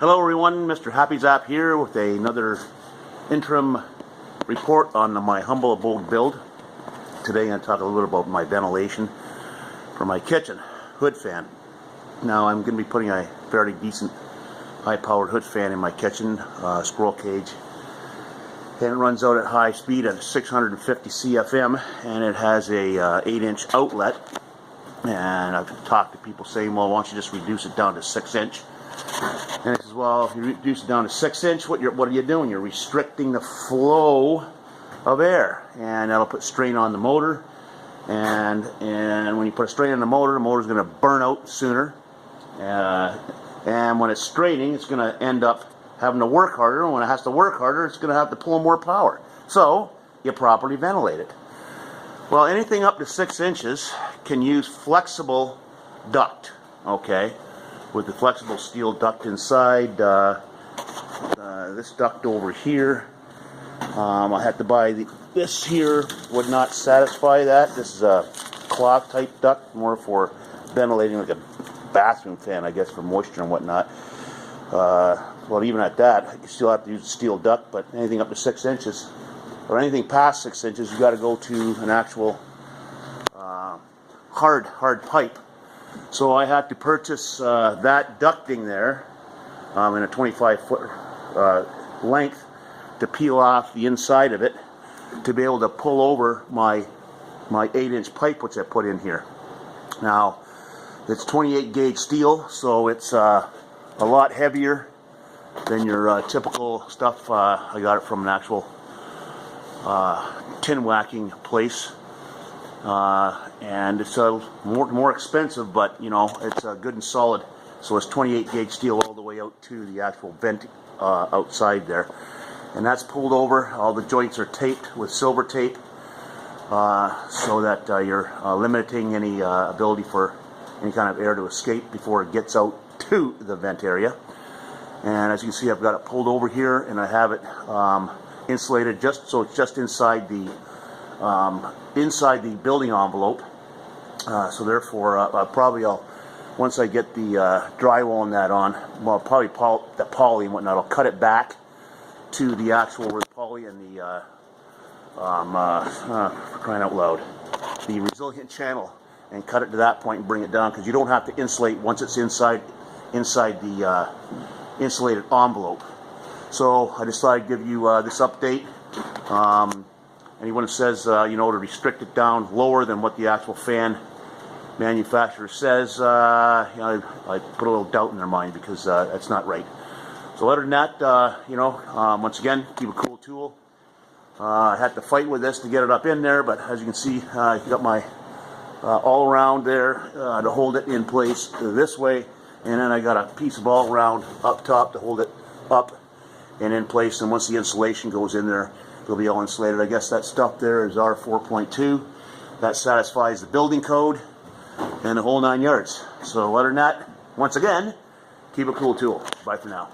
Hello everyone, Mr. Happy Zap here with another interim report on my humble abode build. Today I'm going to talk a little bit about my ventilation for my kitchen hood fan. Now I'm going to be putting a fairly decent high-powered hood fan in my kitchen, squirrel cage, and it runs out at high speed at 650 CFM, and it has a 8-inch outlet. And I've talked to people saying, well, why don't you just reduce it down to 6-inch? And I says, well, if you reduce it down to 6-inch, what are you doing? You're restricting the flow of air, and that'll put strain on the motor. And when you put a strain on the motor's going to burn out sooner. And when it's straining, it's going to end up having to work harder. And when it has to work harder, it's going to have to pull more power. So you properly ventilate it. Well, anything up to 6 inches can use flexible duct. Okay. With the flexible steel duct inside, this duct over here, I had to buy this here, would not satisfy that. This is a cloth type duct, more for ventilating, like a bathroom fan, I guess, for moisture and whatnot. Well, even at that, you still have to use a steel duct, but anything up to 6 inches, or anything past 6 inches, you got to go to an actual hard pipe. So I had to purchase that ducting there in a 25-foot length to peel off the inside of it to be able to pull over my 8-inch pipe, which I put in here. Now, it's 28 gauge steel, so it's a lot heavier than your typical stuff. I got it from an actual tin whacking place. And it's more expensive, but you know, it's good and solid. So it's 28 gauge steel all the way out to the actual vent outside there, and that's pulled over. All the joints are taped with silver tape, so that you're limiting any ability for any kind of air to escape before it gets out to the vent area. And as you can see, I've got it pulled over here, and I have it insulated just so it's just inside the building envelope. So therefore, once I get the drywall and that on, well, probably the poly and whatnot, I'll cut it back to the actual poly and the for crying out loud, the resilient channel, and cut it to that point and bring it down, because you don't have to insulate once it's inside the insulated envelope. So I decided to give you this update. Anyone who says, to restrict it down lower than what the actual fan manufacturer says, I put a little doubt in their mind, because that's not right. So other than that, once again, keep a cool tool. I had to fight with this to get it up in there, but as you can see, I got my all around there to hold it in place this way, and then I got a piece of all around up top to hold it up and in place. And once the insulation goes in there, it'll be all insulated. I guess that stuff there is R4.2. That satisfies the building code and the whole 9 yards. So other than that, once again, keep a cool tool. Bye for now.